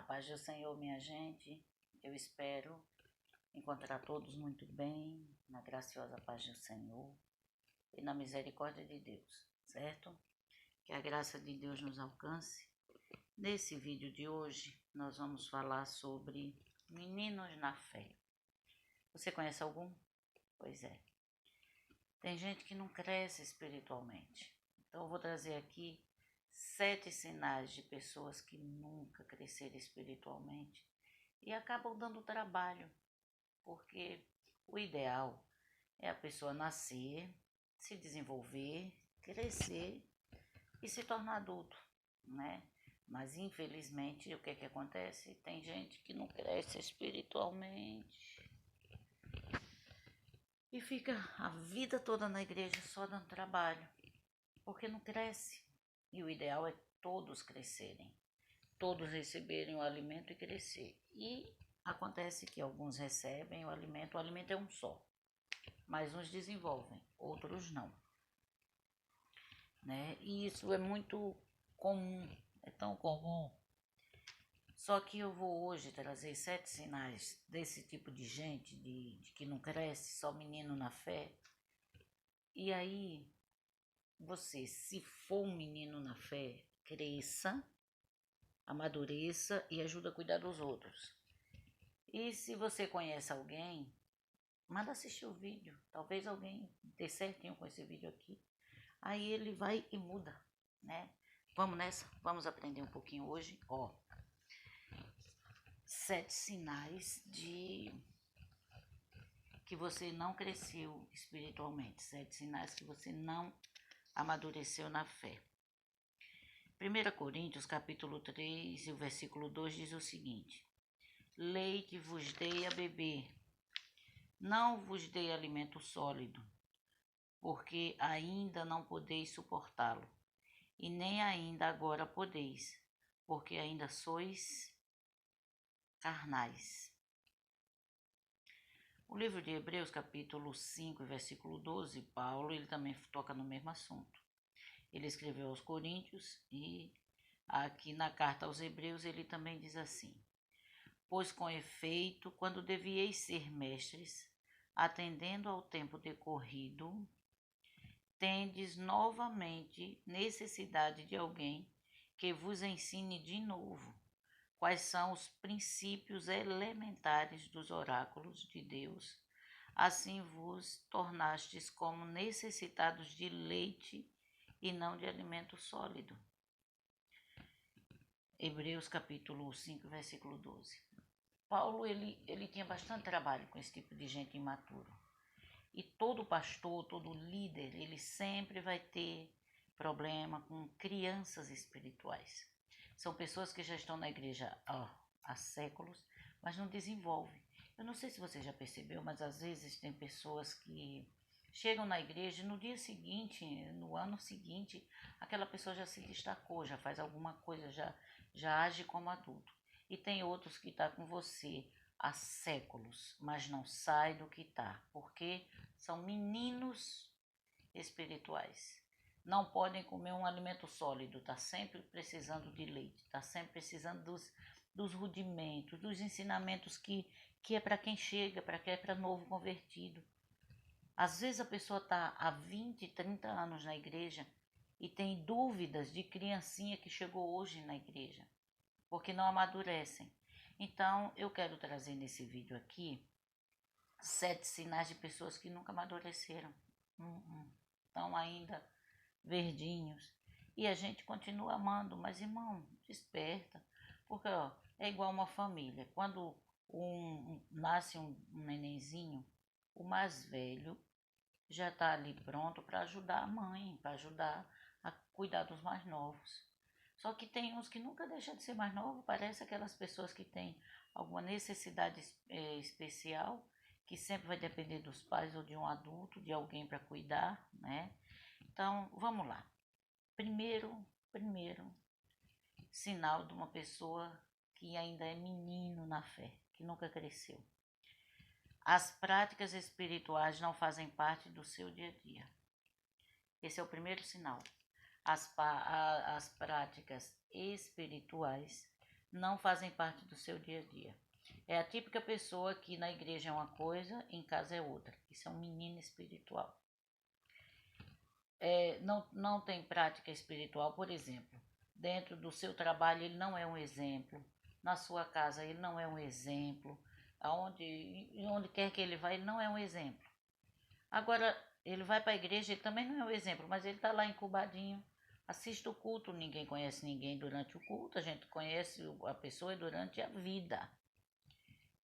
paz do Senhor, minha gente. Eu espero encontrar todos muito bem, na graciosa paz do Senhor e na misericórdia de Deus, certo? Que a graça de Deus nos alcance. Nesse vídeo de hoje, nós vamos falar sobre meninos na fé. Você conhece algum? Pois é. Tem gente que não cresce espiritualmente. Então, eu vou trazer aqui 7 sinais de pessoas que nunca cresceram espiritualmente e acabam dando trabalho, porque o ideal é a pessoa nascer, se desenvolver, crescer e se tornar adulto, né? Mas infelizmente, o que que acontece? Tem gente que não cresce espiritualmente e fica a vida toda na igreja só dando trabalho, porque não cresce. E o ideal é todos crescerem, todos receberem o alimento e crescer. E acontece que alguns recebem o alimento é um só, mas uns desenvolvem, outros não, né? E isso é muito comum, é tão comum. Só que eu vou hoje trazer 7 sinais desse tipo de gente, de que não cresce, só menino na fé. E aí, você, se for um menino na fé, cresça, amadureça e ajuda a cuidar dos outros. E se você conhece alguém, manda assistir o vídeo. Talvez alguém dê certinho com esse vídeo aqui. Aí ele vai e muda, né? Vamos nessa? Vamos aprender um pouquinho hoje. 7 sinais de que você não cresceu espiritualmente. 7 sinais que você não amadureceu na fé. 1 Coríntios, capítulo 3, e o versículo 2 diz o seguinte: Leite vos dei a beber, não vos dei alimento sólido, porque ainda não podeis suportá-lo, e nem ainda agora podeis, porque ainda sois carnais. O livro de Hebreus, capítulo 5, versículo 12, Paulo, ele também toca no mesmo assunto. Ele escreveu aos Coríntios e aqui na carta aos Hebreus ele também diz assim: Pois com efeito, quando devieis ser mestres, atendendo ao tempo decorrido, tendes novamente necessidade de alguém que vos ensine de novo quais são os princípios elementares dos oráculos de Deus. Assim vos tornastes como necessitados de leite e não de alimento sólido. Hebreus capítulo 5, versículo 12. Paulo, ele tinha bastante trabalho com esse tipo de gente imaturo. E todo pastor, todo líder, ele sempre vai ter problema com crianças espirituais. São pessoas que já estão na igreja há séculos, mas não desenvolvem. Eu não sei se você já percebeu, mas às vezes tem pessoas que chegam na igreja e no dia seguinte, no ano seguinte, aquela pessoa já se destacou, já faz alguma coisa, já age como adulto. E tem outros que estão com você há séculos, mas não sai do que está, porque são meninos espirituais. Não podem comer um alimento sólido, está sempre precisando de leite, está sempre precisando dos rudimentos, dos ensinamentos que é para quem chega, para quem é para novo convertido. Às vezes a pessoa está há 20, 30 anos na igreja e tem dúvidas de criancinha que chegou hoje na igreja, porque não amadurecem. Então, eu quero trazer nesse vídeo aqui 7 sinais de pessoas que nunca amadureceram. Estão ainda verdinhos. E a gente continua amando, mas irmão, desperta. Porque é igual uma família. Quando nasce um nenenzinho, o mais velho já está ali pronto para ajudar a mãe, para ajudar a cuidar dos mais novos. Só que tem uns que nunca deixam de ser mais novos, parece aquelas pessoas que têm alguma necessidade especial, que sempre vai depender dos pais ou de um adulto, de alguém para cuidar, né? Então, vamos lá. Primeiro sinal de uma pessoa que ainda é menino na fé, que nunca cresceu. As práticas espirituais não fazem parte do seu dia a dia. Esse é o primeiro sinal. As práticas espirituais não fazem parte do seu dia a dia. É a típica pessoa que na igreja é uma coisa, em casa é outra. Isso é um menino espiritual. Não tem prática espiritual, por exemplo. Dentro do seu trabalho ele não é um exemplo. Na sua casa ele não é um exemplo. Onde quer que ele vá, ele não é um exemplo. Agora, ele vai para a igreja, ele também não é um exemplo, mas ele está lá incubadinho, assiste o culto, ninguém conhece ninguém durante o culto, a gente conhece a pessoa durante a vida.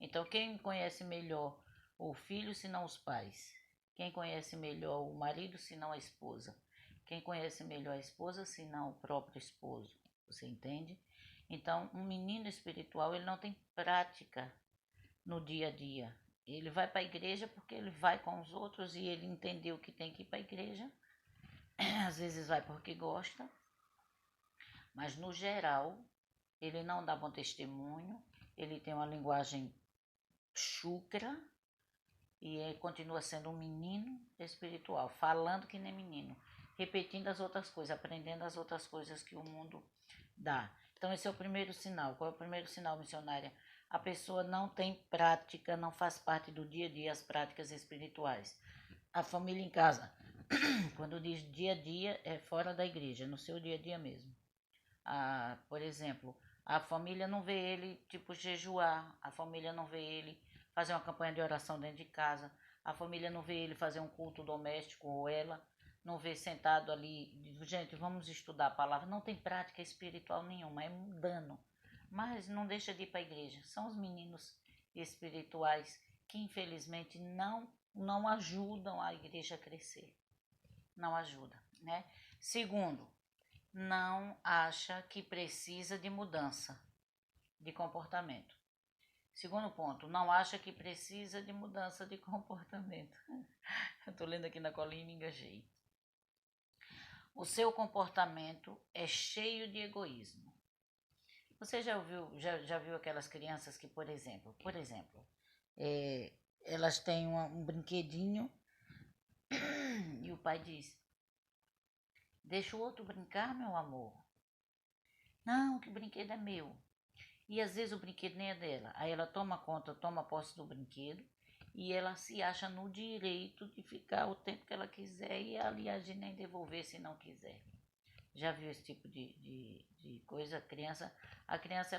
Então, quem conhece melhor o filho, senão os pais? Quem conhece melhor o marido, senão a esposa? Quem conhece melhor a esposa, senão o próprio esposo? Você entende? Então, um menino espiritual, ele não tem prática no dia a dia. Ele vai para a igreja porque ele vai com os outros e ele entendeu que tem que ir para a igreja. Às vezes vai porque gosta, mas no geral ele não dá bom testemunho, ele tem uma linguagem chucra e continua sendo um menino espiritual, falando que nem menino, repetindo as outras coisas, aprendendo as outras coisas que o mundo dá. Então esse é o primeiro sinal. Qual é o primeiro sinal, missionária? A pessoa não tem prática, não faz parte do dia a dia as práticas espirituais. A família em casa, quando diz dia a dia, é fora da igreja, no seu dia a dia mesmo. Por exemplo, a família não vê ele tipo jejuar, a família não vê ele fazer uma campanha de oração dentro de casa, a família não vê ele fazer um culto doméstico ou ela não vê sentado ali, gente, vamos estudar a palavra, não tem prática espiritual nenhuma, é mundano, mas não deixa de ir para a igreja. São os meninos espirituais que infelizmente não ajudam a igreja a crescer, não ajuda, né? Segundo, não acha que precisa de mudança de comportamento. Segundo ponto, não acha que precisa de mudança de comportamento. Eu estou lendo aqui na colinha e me engajei. O seu comportamento é cheio de egoísmo. Você já viu aquelas crianças que, por exemplo, elas têm um brinquedinho e o pai diz: deixa o outro brincar, meu amor. Não, que o brinquedo é meu. E às vezes o brinquedo nem é dela. Aí ela toma conta, toma posse do brinquedo e ela se acha no direito de ficar o tempo que ela quiser e, aliás, de nem devolver se não quiser. Já viu esse tipo de coisa? A criança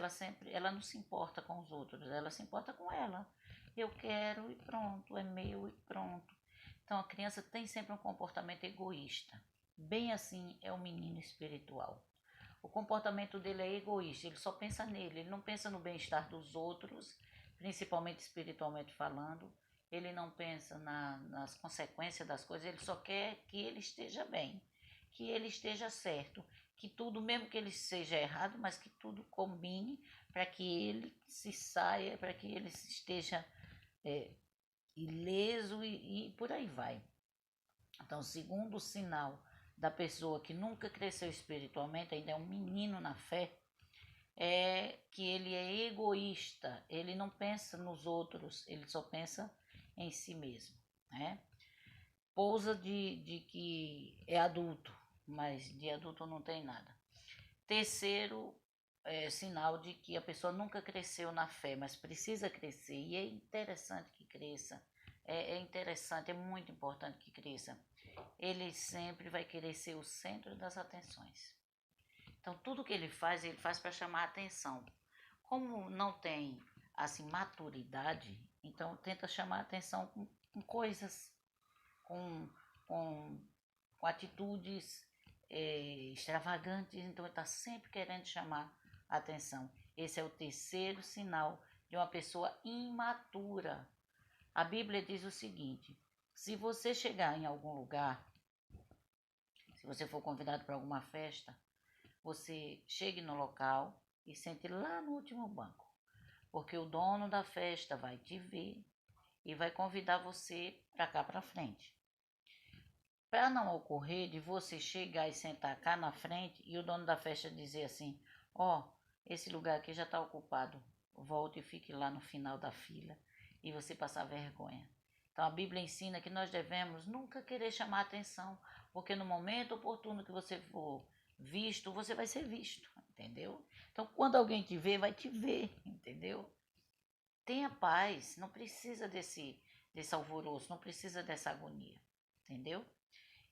ela não se importa com os outros, ela se importa com ela. Eu quero e pronto, é meu e pronto. Então a criança tem sempre um comportamento egoísta. Bem assim é o menino espiritual. O comportamento dele é egoísta, ele só pensa nele, ele não pensa no bem-estar dos outros, principalmente espiritualmente falando. Ele não pensa nas consequências das coisas, ele só quer que ele esteja bem, que ele esteja certo, que tudo, mesmo que ele seja errado, mas que tudo combine para que ele se saia, para que ele esteja ileso e por aí vai. Então, segundo sinal da pessoa que nunca cresceu espiritualmente, ainda é um menino na fé, é que ele é egoísta, ele não pensa nos outros, ele só pensa em si mesmo, né? Pousa de que é adulto, mas de adulto não tem nada. Terceiro sinal de que a pessoa nunca cresceu na fé, mas precisa crescer, e é interessante que cresça, é interessante, é muito importante que cresça. Ele sempre vai querer ser o centro das atenções. Então, tudo que ele faz para chamar a atenção. Como não tem, assim, maturidade, então tenta chamar a atenção com coisas, com, com, com atitudes extravagantes, então ele está sempre querendo chamar a atenção. Esse é o terceiro sinal de uma pessoa imatura. A Bíblia diz o seguinte: se você chegar em algum lugar, se você for convidado para alguma festa, você chegue no local e sente lá no último banco, porque o dono da festa vai te ver e vai convidar você para cá para frente. Para não ocorrer de você chegar e sentar cá na frente e o dono da festa dizer assim: ó, esse lugar aqui já está ocupado, volte e fique lá no final da fila e você passar vergonha. Então a Bíblia ensina que nós devemos nunca querer chamar atenção, porque no momento oportuno que você for visto, você vai ser visto. entendeu? Então, quando alguém te vê, vai te ver, entendeu? Tenha paz, não precisa desse alvoroço, não precisa dessa agonia, entendeu?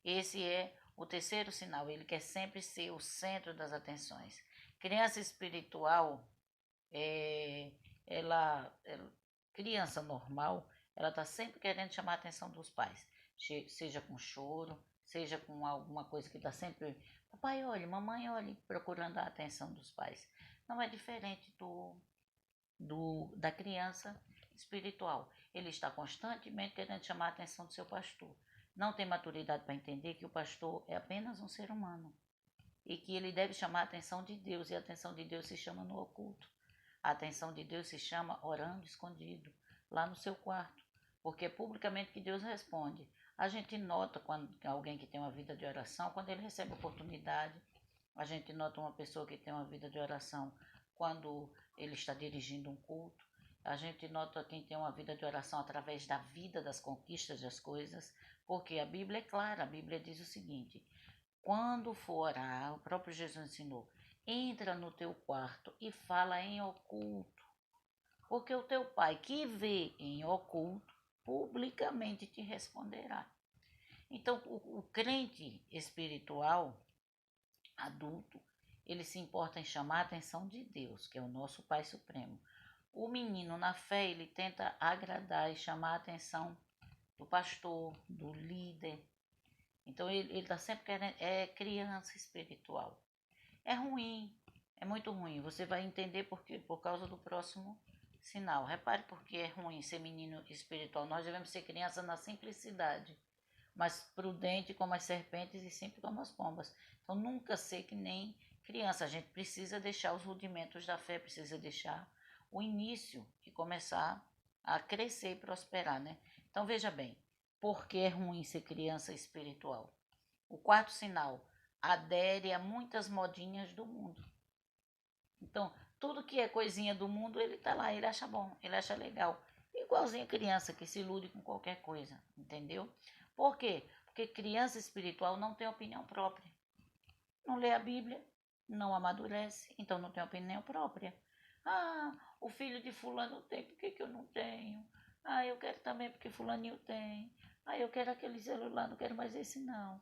Esse é o terceiro sinal, ele quer sempre ser o centro das atenções. Criança espiritual, ela criança normal, ela está sempre querendo chamar a atenção dos pais, seja com choro, seja com alguma coisa que está sempre, papai olhe, mamãe olhe, procurando a atenção dos pais. Não é diferente da criança espiritual. Ele está constantemente querendo chamar a atenção do seu pastor. Não tem maturidade para entender que o pastor é apenas um ser humano e que ele deve chamar a atenção de Deus, e a atenção de Deus se chama no oculto. A atenção de Deus se chama orando escondido, lá no seu quarto, porque é publicamente que Deus responde. A gente nota quando alguém que tem uma vida de oração, quando ele recebe oportunidade. A gente nota uma pessoa que tem uma vida de oração quando ele está dirigindo um culto. A gente nota quem tem uma vida de oração através da vida, das conquistas das coisas, porque a Bíblia é clara, a Bíblia diz o seguinte: quando for orar, o próprio Jesus ensinou, entra no teu quarto e fala em oculto, porque o teu pai que vê em oculto, publicamente te responderá. Então, o crente espiritual, adulto, ele se importa em chamar a atenção de Deus, que é o nosso Pai Supremo. O menino, na fé, ele tenta agradar e chamar a atenção do pastor, do líder. Então, ele está sempre querendo, é criança espiritual. É ruim, é muito ruim. Você vai entender por causa do próximo sinal. Repare porque é ruim ser menino espiritual. Nós devemos ser criança na simplicidade, mas prudente como as serpentes e simples como as pombas. Então, nunca ser que nem criança. A gente precisa deixar os rudimentos da fé, precisa deixar o início e começar a crescer e prosperar, né? Então, veja bem, por que é ruim ser criança espiritual? O quarto sinal, adere a muitas modinhas do mundo. Então, tudo que é coisinha do mundo, ele tá lá, ele acha bom, ele acha legal. Igualzinho criança que se ilude com qualquer coisa, entendeu? Por quê? Porque criança espiritual não tem opinião própria. Não lê a Bíblia, não amadurece, então não tem opinião própria. Ah, o filho de fulano tem, por que eu não tenho? Ah, eu quero também porque fulaninho tem. Ah, eu quero aquele celular, não quero mais esse não.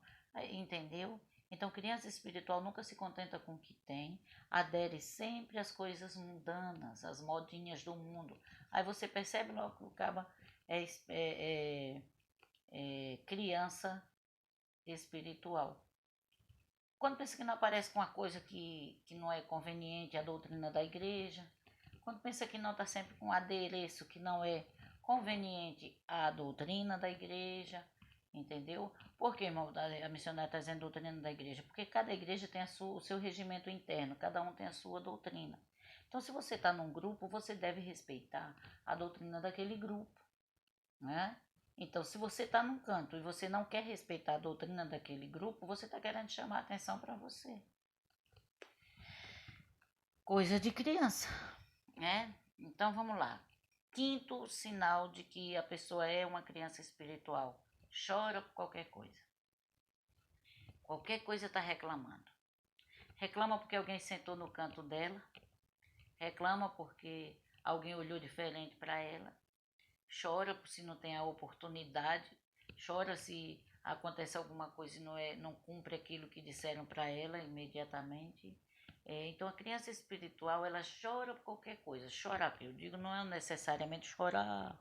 Entendeu? Então, criança espiritual nunca se contenta com o que tem, adere sempre às coisas mundanas, às modinhas do mundo. Aí você percebe logo que o caba é criança espiritual. Quando pensa que não aparece com uma coisa que não é conveniente à doutrina da igreja, quando pensa que não está sempre com um adereço que não é conveniente à doutrina da igreja, entendeu? Por que, irmão, a missionária está dizendo doutrina da igreja? Porque cada igreja tem o seu regimento interno, cada um tem a sua doutrina. Então, se você está num grupo, você deve respeitar a doutrina daquele grupo, né? Então, se você está num canto e você não quer respeitar a doutrina daquele grupo, você está querendo chamar a atenção para você. Coisa de criança, né? Então, vamos lá. Quinto sinal de que a pessoa é uma criança espiritual. Chora por qualquer coisa. Qualquer coisa está reclamando. Reclama porque alguém sentou no canto dela. Reclama porque alguém olhou diferente para ela. Chora se não tem a oportunidade. Chora se acontece alguma coisa e não cumpre aquilo que disseram para ela imediatamente. Então, a criança espiritual, ela chora por qualquer coisa. Chorar, eu digo, não é necessariamente chorar,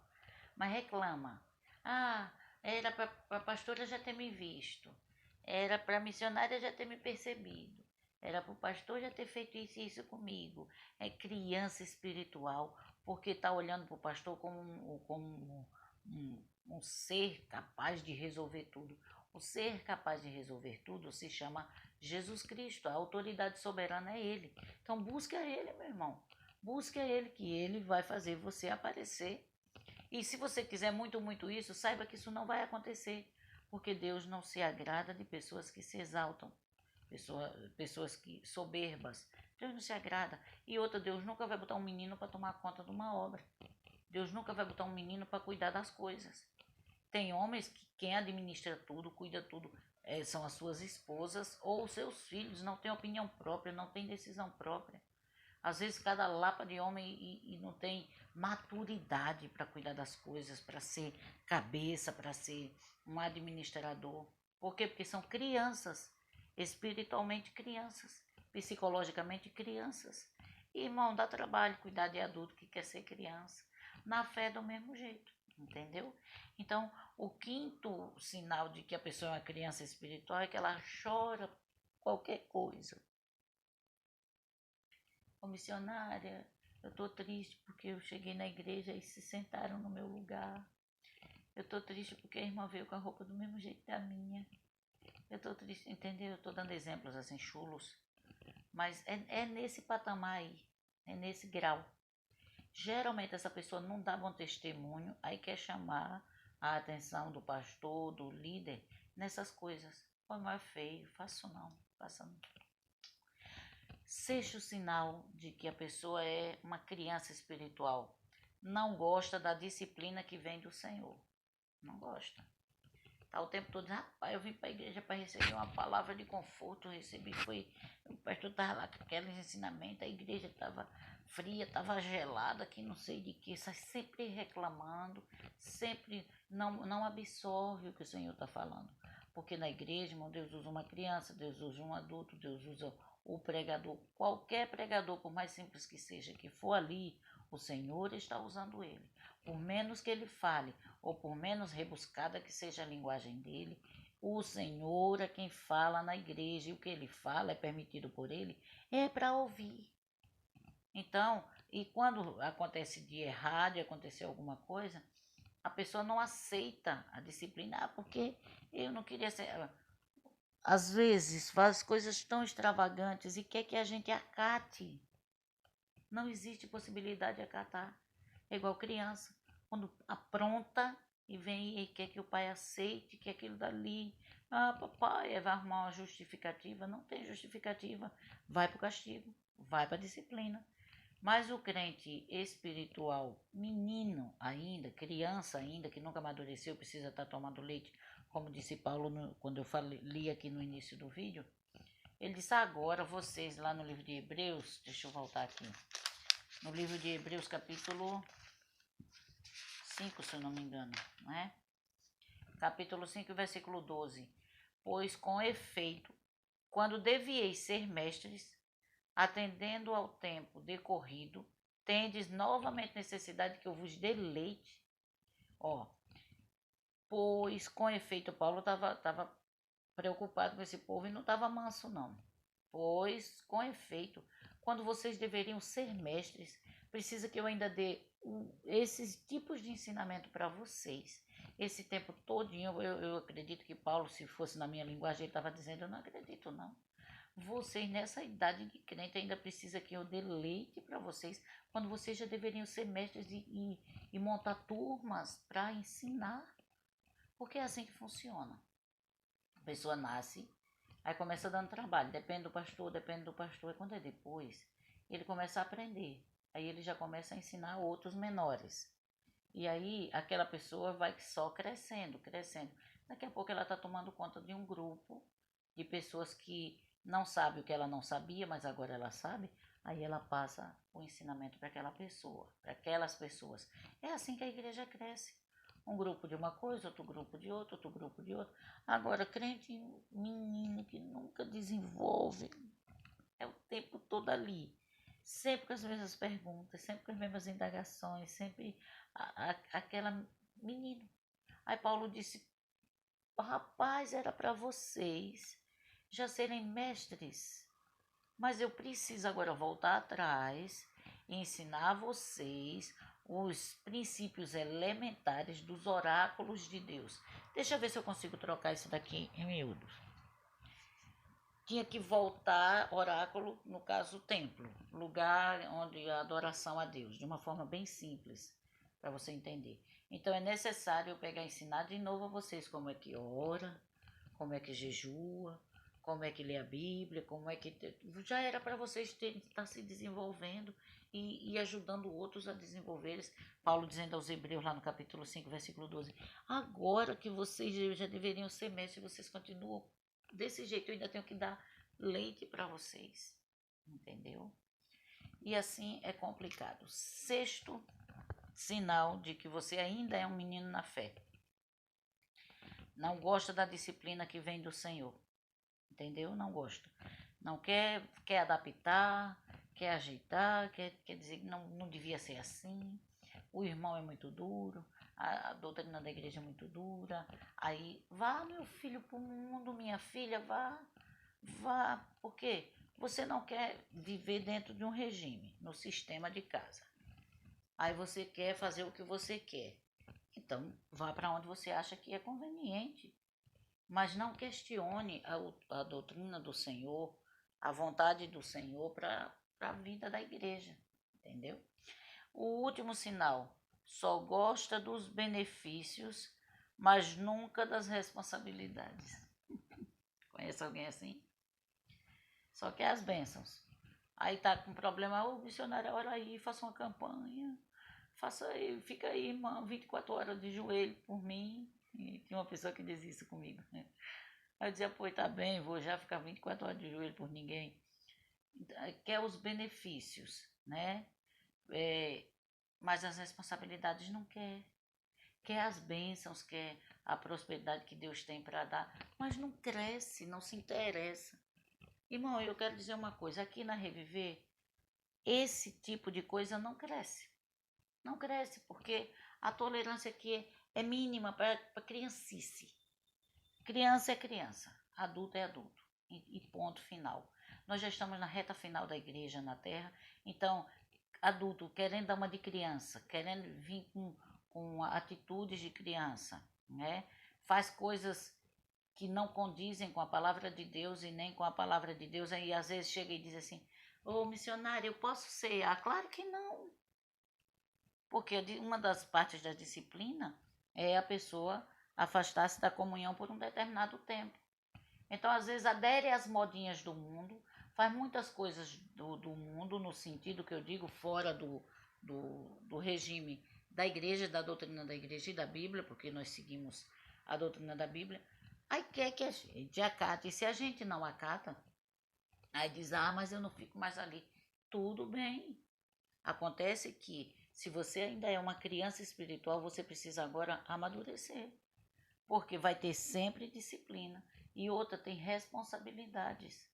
mas reclama. Ah, era para a pastora já ter me visto. Era para a missionária já ter me percebido. Era para o pastor já ter feito isso e isso comigo. É criança espiritual, porque está olhando para o pastor como um ser capaz de resolver tudo. O ser capaz de resolver tudo se chama Jesus Cristo, a autoridade soberana é Ele. Então busque a Ele, meu irmão. Busque a Ele, que Ele vai fazer você aparecer. E se você quiser muito, muito isso, saiba que isso não vai acontecer. Porque Deus não se agrada de pessoas que se exaltam. Pessoas que soberbas. Deus não se agrada. E outra, Deus nunca vai botar um menino para tomar conta de uma obra. Deus nunca vai botar um menino para cuidar das coisas. Tem homens que quem administra tudo, cuida tudo, são as suas esposas ou os seus filhos, não têm opinião própria, não têm decisão própria. Às vezes cada lapa de homem e não tem maturidade para cuidar das coisas, para ser cabeça, para ser um administrador. Por quê? Porque são crianças, espiritualmente crianças, psicologicamente crianças. E, irmão, dá trabalho cuidar de adulto que quer ser criança. Na fé é do mesmo jeito, entendeu? Então, o quinto sinal de que a pessoa é uma criança espiritual é que ela chora qualquer coisa. Ô missionária, eu tô triste porque eu cheguei na igreja e se sentaram no meu lugar. Eu tô triste porque a irmã veio com a roupa do mesmo jeito da minha. Eu tô triste, entendeu? Eu tô dando exemplos assim, chulos. Mas é nesse patamar aí, é nesse grau. Geralmente essa pessoa não dá bom testemunho, aí quer chamar a atenção do pastor, do líder, nessas coisas. Pô, mas é feio, faço não, faça não. Sexto sinal de que a pessoa é uma criança espiritual. Não gosta da disciplina que vem do Senhor. Não gosta. Tá o tempo todo, rapaz, eu vim para a igreja para receber uma palavra de conforto, o pastor estava lá com aqueles ensinamentos, a igreja estava fria, estava gelada, que não sei de que, sai sempre reclamando, sempre não absorve o que o Senhor está falando. Porque na igreja, irmão, Deus usa uma criança, Deus usa um adulto, Deus usa o pregador, qualquer pregador, por mais simples que seja, que for ali, o Senhor está usando ele. Por menos que ele fale, ou por menos rebuscada que seja a linguagem dele, o Senhor é quem fala na igreja, e o que ele fala é permitido por ele, é para ouvir. Então, e quando acontece de errar, de acontecer alguma coisa, a pessoa não aceita a disciplina, porque eu não queria ser... Às vezes faz coisas tão extravagantes e quer que a gente acate. Não existe possibilidade de acatar. É igual criança, quando apronta e vem e quer que o pai aceite, que aquilo dali. Ah, papai, vai arrumar uma justificativa. Não tem justificativa. Vai para o castigo, vai para a disciplina. Mas o crente espiritual, menino ainda, criança ainda, que nunca amadureceu, precisa estar tomando leite, como disse Paulo quando eu li aqui no início do vídeo, ele disse: agora vocês, lá no livro de Hebreus, deixa eu voltar aqui, no livro de Hebreus capítulo 5, se eu não me engano, não é? Capítulo 5, versículo 12. Pois com efeito, quando devieis ser mestres, atendendo ao tempo decorrido, tendes novamente necessidade que eu vos dê leite. Ó, pois com efeito, Paulo estava preocupado com esse povo e não estava manso não. Pois com efeito, quando vocês deveriam ser mestres, precisa que eu ainda dê esses tipos de ensinamento para vocês. Esse tempo todinho, eu acredito que Paulo, se fosse na minha linguagem, ele estava dizendo: eu não acredito não. Vocês nessa idade de crente ainda precisa que eu dê leite para vocês, quando vocês já deveriam ser mestres e montar turmas para ensinar. Porque é assim que funciona. A pessoa nasce, aí começa dando trabalho, depende do pastor, e quando é depois, ele começa a aprender. Aí ele já começa a ensinar outros menores. E aí aquela pessoa vai só crescendo, crescendo. Daqui a pouco ela está tomando conta de um grupo de pessoas que não sabe o que ela não sabia, mas agora ela sabe. Aí ela passa o ensinamento para aquela pessoa, para aquelas pessoas. É assim que a igreja cresce. Um grupo de uma coisa, outro grupo de outra, outro grupo de outra. Agora, crente menino que nunca desenvolve, é o tempo todo ali. Sempre com as mesmas perguntas, sempre com as mesmas indagações, sempre aquela menino. Aí Paulo disse: rapaz, era para vocês já serem mestres, mas eu preciso agora voltar atrás e ensinar vocês os princípios elementares dos oráculos de Deus. Deixa eu ver se eu consigo trocar isso daqui em miúdos. Tinha que voltar, oráculo, no caso, o templo, lugar onde a adoração a Deus, de uma forma bem simples, para você entender. Então é necessário eu pegar e ensinar de novo a vocês como é que ora, como é que jejua, como é que lê a Bíblia, como é que... Já era para vocês estar se desenvolvendo e ajudando outros a desenvolver. Paulo dizendo aos Hebreus, lá no capítulo 5, versículo 12, agora que vocês já deveriam ser mestres, vocês continuam desse jeito, eu ainda tenho que dar leite para vocês, entendeu? E assim é complicado. Sexto sinal de que você ainda é um menino na fé. Não gosta da disciplina que vem do Senhor, entendeu? Não gosta. Não quer adaptar, quer ajeitar, quer dizer que não devia ser assim. O irmão é muito duro, a doutrina da igreja é muito dura. Aí, vá, meu filho, para o mundo, minha filha, vá. Por quê? Você não quer viver dentro de um regime, no sistema de casa. Aí você quer fazer o que você quer. Então, vá para onde você acha que é conveniente. Mas não questione a doutrina do Senhor, a vontade do Senhor para a vida da igreja, entendeu? O último sinal, só gosta dos benefícios, mas nunca das responsabilidades. Conhece alguém assim? Só quer as bênçãos. Aí tá com problema, ô missionário, ora aí, faça uma campanha, faça aí, fica aí, irmã, 24 horas de joelho por mim. E tinha uma pessoa que diz isso comigo, né? Aí eu dizia, pô, tá bem, vou já ficar 24 horas de joelho por ninguém. Quer os benefícios, né? Mas as responsabilidades não quer. Quer as bênçãos, quer a prosperidade que Deus tem para dar, mas não cresce, não se interessa. Irmão, eu quero dizer uma coisa, aqui na Reviver, esse tipo de coisa não cresce. Não cresce, porque a tolerância aqui é mínima para criancice. Criança é criança, adulto é adulto, e ponto final. Nós já estamos na reta final da igreja na terra, então, adulto querendo dar uma de criança, querendo vir com atitudes de criança, né? Faz coisas que não condizem com a palavra de Deus e nem com a palavra de Deus, aí às vezes chega e diz assim, ô missionário, eu posso ser? Ah, claro que não. Porque uma das partes da disciplina é a pessoa afastar-se da comunhão por um determinado tempo. Então, às vezes, adere às modinhas do mundo, faz muitas coisas do mundo, no sentido que eu digo, fora do regime da igreja, da doutrina da igreja e da Bíblia, porque nós seguimos a doutrina da Bíblia. Aí quer que a gente acate, e se a gente não acata, aí diz, ah, mas eu não fico mais ali. Tudo bem. Acontece que, se você ainda é uma criança espiritual, você precisa agora amadurecer. Porque vai ter sempre disciplina. E outra, tem responsabilidades.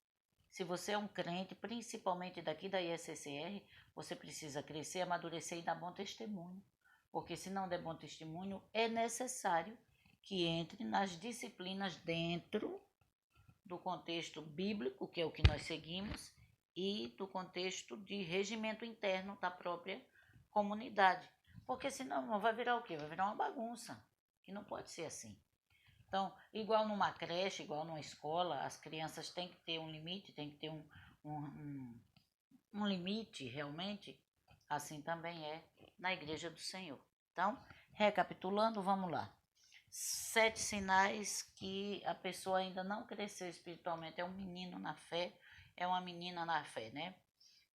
Se você é um crente, principalmente daqui da ISCR, você precisa crescer, amadurecer e dar bom testemunho. Porque se não der bom testemunho, é necessário que entre nas disciplinas dentro do contexto bíblico, que é o que nós seguimos, e do contexto de regimento interno da própria comunidade. Porque senão vai virar o quê? Vai virar uma bagunça, que não pode ser assim. Então, igual numa creche, igual numa escola, as crianças têm que ter um limite, tem que ter um limite realmente, assim também é na igreja do Senhor. Então, recapitulando, vamos lá. 7 sinais que a pessoa ainda não cresceu espiritualmente, é um menino na fé, é uma menina na fé, né?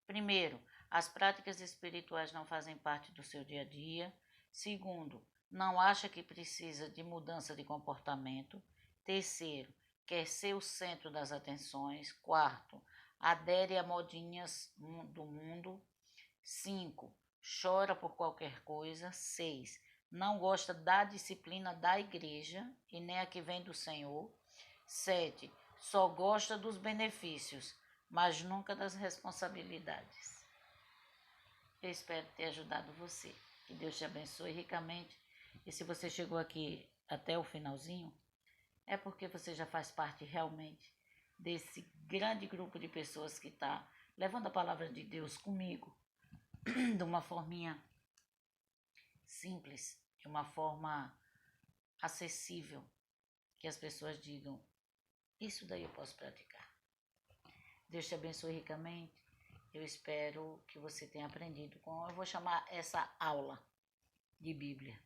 Primeiro, as práticas espirituais não fazem parte do seu dia a dia. Segundo, não acha que precisa de mudança de comportamento. Terceiro, quer ser o centro das atenções. Quarto, adere a modinhas do mundo. 5, chora por qualquer coisa. 6, não gosta da disciplina da igreja e nem a que vem do Senhor. 7, só gosta dos benefícios, mas nunca das responsabilidades. Eu espero ter ajudado você. Que Deus te abençoe ricamente. E se você chegou aqui até o finalzinho, é porque você já faz parte realmente desse grande grupo de pessoas que está levando a palavra de Deus comigo de uma forminha simples, de uma forma acessível, que as pessoas digam, isso daí eu posso praticar. Deus te abençoe ricamente. Eu espero que você tenha aprendido com, eu vou chamar essa aula de Bíblia.